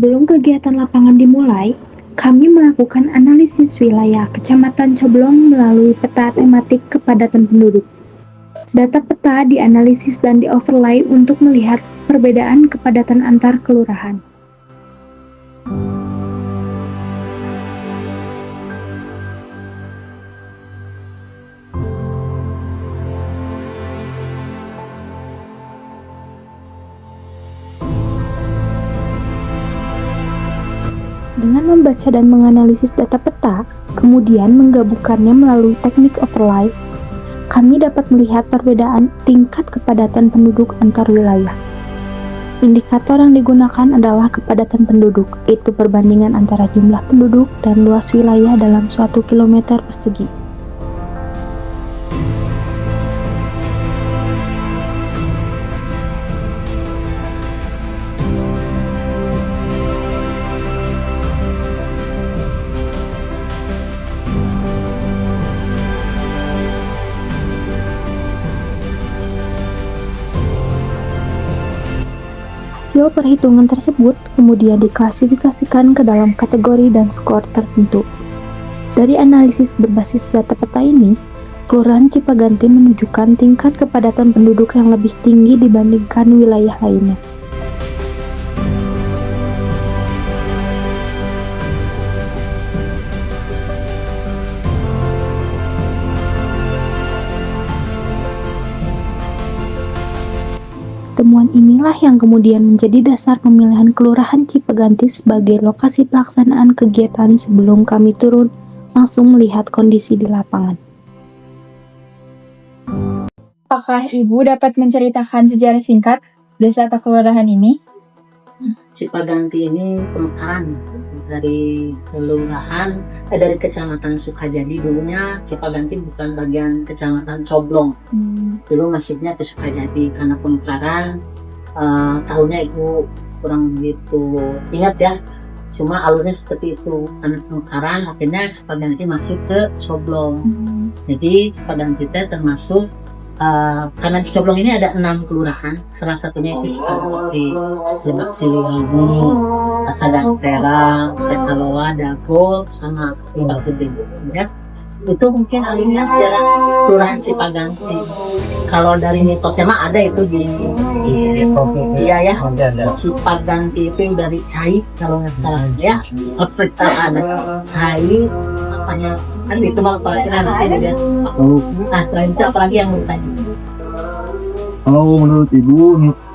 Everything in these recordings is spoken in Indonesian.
Sebelum kegiatan lapangan dimulai, kami melakukan analisis wilayah Kecamatan Coblong melalui peta tematik kepadatan penduduk. Data peta dianalisis dan di-overlay untuk melihat perbedaan kepadatan antar kelurahan. Dengan membaca dan menganalisis data peta, kemudian menggabungkannya melalui teknik overlay, kami dapat melihat perbedaan tingkat kepadatan penduduk antar wilayah. Indikator yang digunakan adalah kepadatan penduduk, yaitu perbandingan antara jumlah penduduk dan luas wilayah dalam suatu kilometer persegi. Hasil perhitungan tersebut kemudian diklasifikasikan ke dalam kategori dan skor tertentu. Dari analisis berbasis data peta ini, Kelurahan Cipaganti menunjukkan tingkat kepadatan penduduk yang lebih tinggi dibandingkan wilayah lainnya. Temuan inilah yang kemudian menjadi dasar pemilihan Kelurahan Cipaganti sebagai lokasi pelaksanaan kegiatan sebelum kami turun langsung melihat kondisi di lapangan. Apakah Ibu dapat menceritakan sejarah singkat desa atau kelurahan ini? Cipaganti ini pemekaran dari kelurahan dari kecamatan Sukajadi. Dulunya Cipaganti bukan bagian kecamatan Coblong, dulu masuknya ke Sukajadi karena pemekaran. Tahunnya Ibu kurang begitu ingat ya, cuma alurnya seperti itu. Karena pemekaran akhirnya Cipaganti masuk ke Coblong. Jadi Cipaganti termasuk karena di Coblong ini ada 6 kelurahan, salah satunya itu Cipaganti, Lebak Siliwangi, Sadang Serang, Sekalawa, Dagol, sama Lebak Gede. Ya, itu mungkin alurnya sejarah kelurahan Cipaganti. Kalau dari mitosnya mah ada itu di iya ya, Cipaganti itu dari Cai kalau nggak salah ya, ada Cai apanya kan itu mah pelajaran nanti dia. Nah selain itu apalagi yang mau tanya? Kalau menurut Ibu,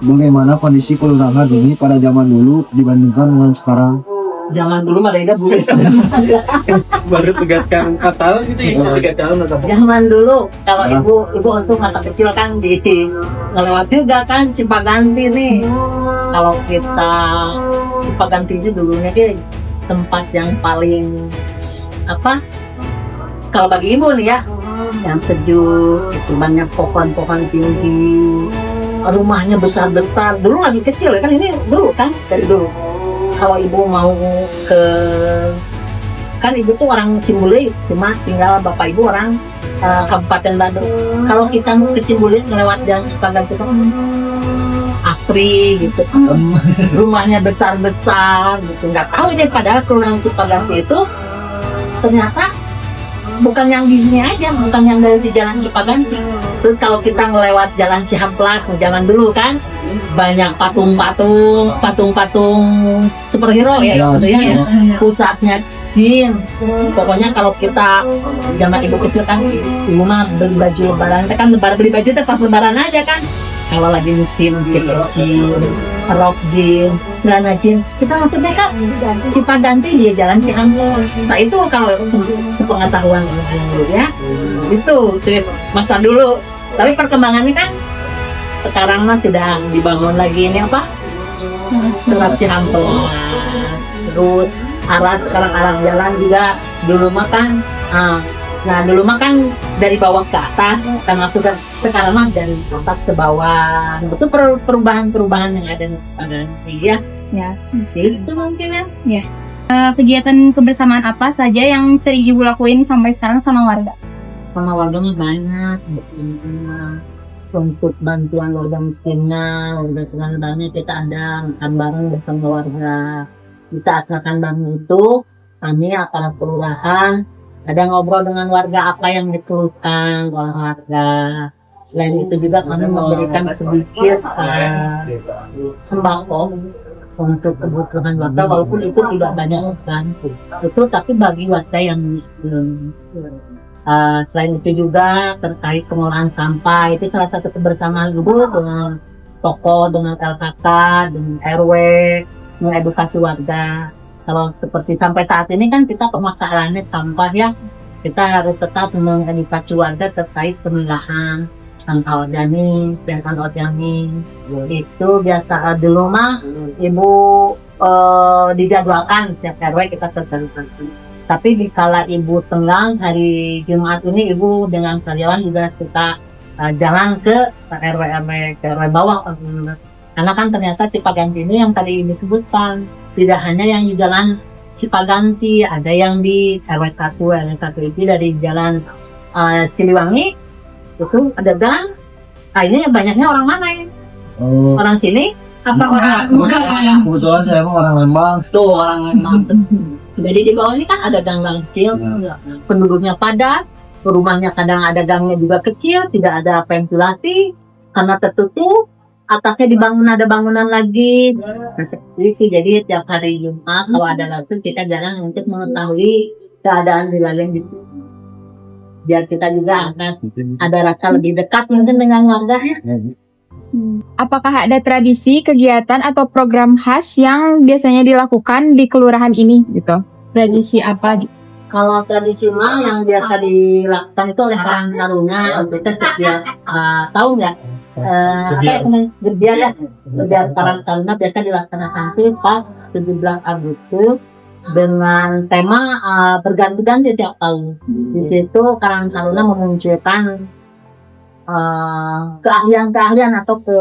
bagaimana kondisi kelurahan ini pada zaman dulu dibandingkan dengan sekarang? Zaman dulu mereka boleh Baru tugaskan 4 tahun gitu ya, 3 tahun atau zaman dulu kalau ibu untuk masa kecil kan di ngelewat juga kan Cipaganti nih. Kalau kita Cipaganti ini dulunya ke tempat yang paling apa, kalau bagi ibu nih ya, yang sejuk, itu banyak pohon-pohon tinggi, rumahnya besar-besar. Dulu lagi kecil ya kan, ini dulu kan dari dulu. Kalau ibu mau ke, kan ibu tuh orang Cimbuluit, cuma tinggal bapak ibu orang Kabupaten Bandung. Kalau kita mau ke Cimbuluit melewat jalan Cipaganti itu asri gitu, rumahnya besar-besar gitu. Nggak tahu deh, padahal kelurahan Cipaganti itu ternyata bukan yang di sini aja, bukan yang dari di jalan Cipaganti. Terus kalau kita ngelewat jalan Cihamplak, zaman dulu kan banyak patung-patung superhero ya, gitu ya. Pusatnya jin. Pokoknya kalau kita zaman ibu kecil kan, ibu mah beli baju lebaran, kan beli baju itu pas lebaran aja kan. Kalau lagi musim jaket jin, rok jin, celana jin, kita masuknya kan Cipaganti dia jalan Cihamplak. Nah itu kalau sepengetahuan dulu ya, itu masa dulu. Tapi perkembangannya kan sekarang mah tidak dibangun lagi ini apa? Surat Cihamplak. Terus sekarang arah jalan juga dulu mah kan. Nah dulu mah kan dari bawah ke atas, kita masuk sekarang mah dari atas ke bawah. Itu perubahan yang ada ya. Ya. Itu mungkin ya. Kegiatan kebersamaan apa saja yang sering Ibu lakuin sampai sekarang sama warga? Sama warga mah banyak, untuk bantuan warga miskinnya, warga tetangga kita ada makan bareng bersama warga. Di saat makan bareng itu, kami aparat kelurahan kadang ngobrol dengan warga apa yang dikeluhkan oleh warga. Selain itu juga kami memberikan sedikit sembako untuk kebutuhan warga, walaupun itu tidak banyak kan. Itu tapi bagi warga yang miskin. Selain itu juga terkait pengolahan sampah, itu salah satu kebersamaan Ibu dengan tokoh, dengan LKK, dengan RW, mengedukasi warga. Kalau seperti sampai saat ini kan kita permasalahannya sampah ya, kita harus tetap mengedukasi warga terkait pemilahan sampah organik, biarkan organik. Itu biasa dulu mah Ibu dijadwalkan setiap RW kita tertentu. Tapi di kala Ibu tenggang hari Jumat ini, Ibu dengan karyawan juga kita jalan ke RW bawah. Karena kan ternyata Cipaganti ini yang tadi disebutkan, tidak hanya yang di jalan Cipaganti, ada yang di RW 1 itu dari jalan Siliwangi, itu ada gang. Kayaknya banyaknya orang mana ya? Orang sini? Apa orang? Kebetulan saya emang orang Lembang. Tuh, orang Lembang. Jadi di bawah ini kan ada gang-gang kecil, penduduknya padat, rumahnya kadang ada gangnya juga kecil, tidak ada ventilasi, karena tertutup, atasnya dibangun ada bangunan lagi. Nah, seperti itu. Jadi tiap hari Jumat kalau ada waktu kita jalan untuk mengetahui keadaan wilayah gitu. Biar kita juga akan ada rasa lebih dekat mungkin dengan warga ya. Apakah ada tradisi, kegiatan, atau program khas yang biasanya dilakukan di kelurahan ini gitu? Tradisi apa? Kalau tradisi mah yang biasa dilakukan itu oleh Karang Taruna, kita setiap tahu nggak? Apa yang namanya gerbiar ya? Gerbiar Karang Taruna biasa dilaksanakan tuh pas 17 Agustus dengan tema berganti-ganti tiap tahun. Di situ Karang Taruna memunculkan keahlian-keahlian atau ke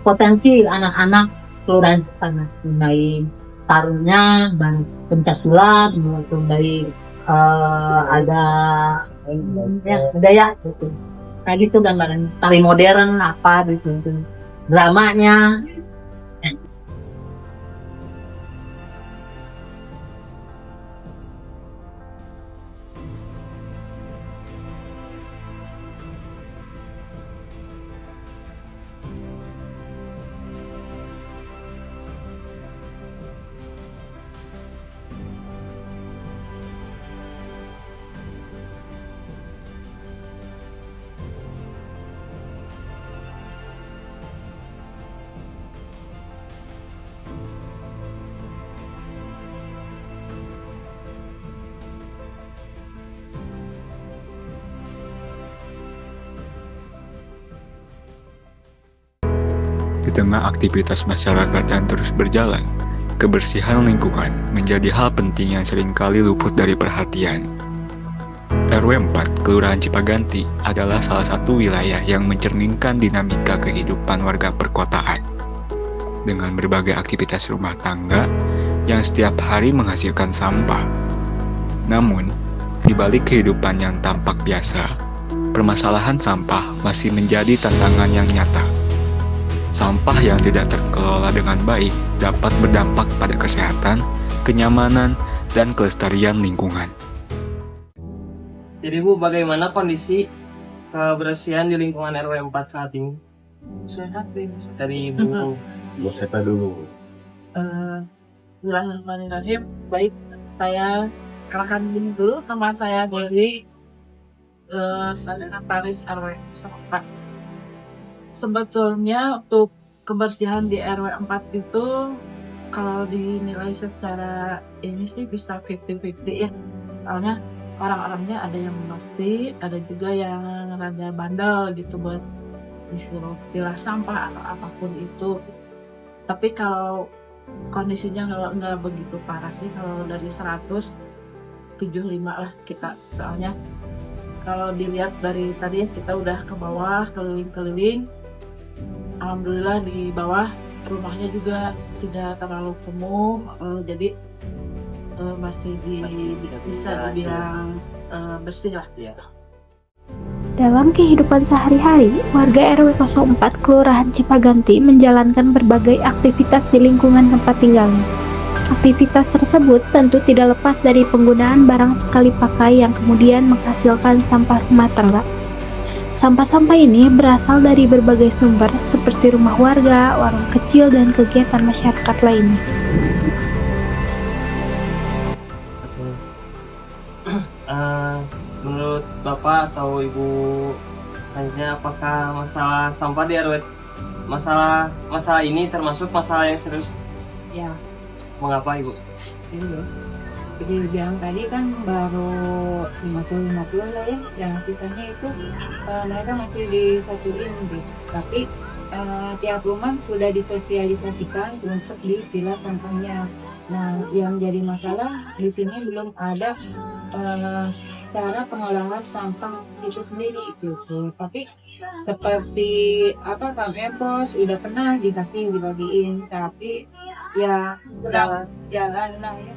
potensi anak-anak kelurahan Cipaganti, mulai tarungnya, pencaksilat, mulai ada ya budaya gitu. Kayak gitu gambaran tari modern apa di situ, dramanya. Di tengah aktivitas masyarakat yang terus berjalan, kebersihan lingkungan menjadi hal penting yang seringkali luput dari perhatian. RW 4 Kelurahan Cipaganti adalah salah satu wilayah yang mencerminkan dinamika kehidupan warga perkotaan. Dengan berbagai aktivitas rumah tangga yang setiap hari menghasilkan sampah. Namun, di balik kehidupan yang tampak biasa, permasalahan sampah masih menjadi tantangan yang nyata. Sampah yang tidak terkelola dengan baik dapat berdampak pada kesehatan, kenyamanan, dan kelestarian lingkungan. Jadi Bu, bagaimana kondisi kebersihan di lingkungan RW 4 saat ini? Sehat dari Bu. Bu Seta dulu. Bismillahirrahmanirrahim. Baik, saya kenalkan dulu nama saya Dewi, sekretaris RW 4. Sebetulnya untuk kebersihan di RW 4 itu kalau dinilai secara ini sih bisa 50-50 ya. Soalnya orang-orangnya ada yang mengerti, ada juga yang rada bandel gitu buat disuruh pilah sampah atau apapun itu. Tapi kalau kondisinya nggak begitu parah sih, kalau dari 100 75 lah kita. Soalnya kalau dilihat dari tadi kita udah ke bawah keliling-keliling, alhamdulillah di bawah rumahnya juga tidak terlalu kumuh, jadi masih bisa dibilang bersih lah. Dalam kehidupan sehari-hari, warga RW 04 Kelurahan Cipaganti menjalankan berbagai aktivitas di lingkungan tempat tinggalnya. Aktivitas tersebut tentu tidak lepas dari penggunaan barang sekali pakai yang kemudian menghasilkan sampah rumah tangga. Sampah-sampah ini berasal dari berbagai sumber seperti rumah warga, warung kecil, dan kegiatan masyarakat lainnya. Menurut Bapak atau Ibu, hanya apakah masalah sampah di RW masalah ini termasuk masalah yang serius? Ya, Mengapa Ibu? serius. Seperti bilang tadi kan baru 50-50 lah ya, yang sisanya itu mereka masih disatuin gitu. Tapi tiap rumah sudah disosialisasikan untuk dipilah sampahnya. Nah, yang jadi masalah di sini belum ada cara pengolahan sampah itu sendiri gitu. Tapi seperti apa, Kang Empos udah pernah dibagiin, tapi ya kurang jalan lah ya.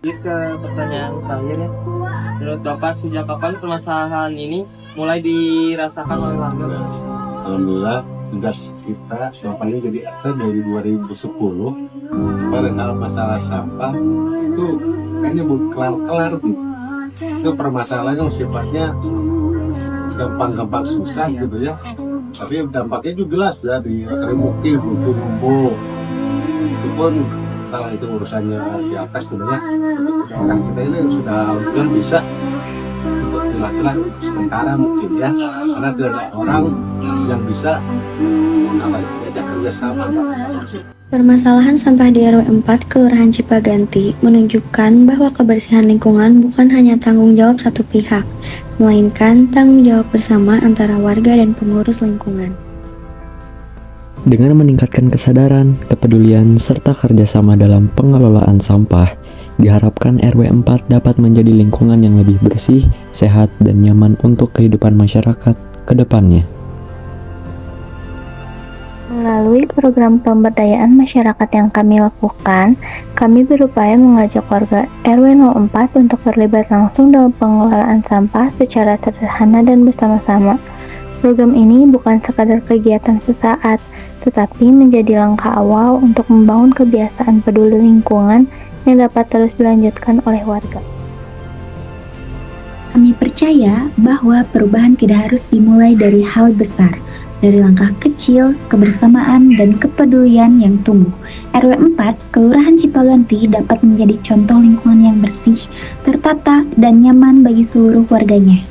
Jadi ke pertanyaan terakhir ya, menurut Bapak sejak kapan permasalahan ini mulai dirasakan oleh warga? Alhamdulillah sejak kita sampah ini jadi aktif dari 2010. Padahal masalah sampah itu kayaknya belum kelar-kelar tuh. Itu permasalahan yang sifatnya gampang-gampang susah gitu ya. Tapi dampaknya juga jelas ya, di remukil, butuh itu pun kalau itu urusannya di atas sebenarnya. Orang kita ini sudah bisa untuk dilakukan sementara mungkin ya, karena tidak ada orang yang bisa diajak kerjasama. Permasalahan sampah di RW 4 Kelurahan Cipaganti menunjukkan bahwa kebersihan lingkungan bukan hanya tanggung jawab satu pihak, melainkan tanggung jawab bersama antara warga dan pengurus lingkungan. Dengan meningkatkan kesadaran, kepedulian, serta kerjasama dalam pengelolaan sampah, diharapkan RW 4 dapat menjadi lingkungan yang lebih bersih, sehat, dan nyaman untuk kehidupan masyarakat ke depannya. Melalui program pemberdayaan masyarakat yang kami lakukan, kami berupaya mengajak warga RW 04 untuk terlibat langsung dalam pengelolaan sampah secara sederhana dan bersama-sama. Program ini bukan sekadar kegiatan sesaat, tetapi menjadi langkah awal untuk membangun kebiasaan peduli lingkungan yang dapat terus dilanjutkan oleh warga. Kami percaya bahwa perubahan tidak harus dimulai dari hal besar, dari langkah kecil, kebersamaan, dan kepedulian yang tumbuh. RW 4, Kelurahan Cipaganti dapat menjadi contoh lingkungan yang bersih, tertata, dan nyaman bagi seluruh warganya.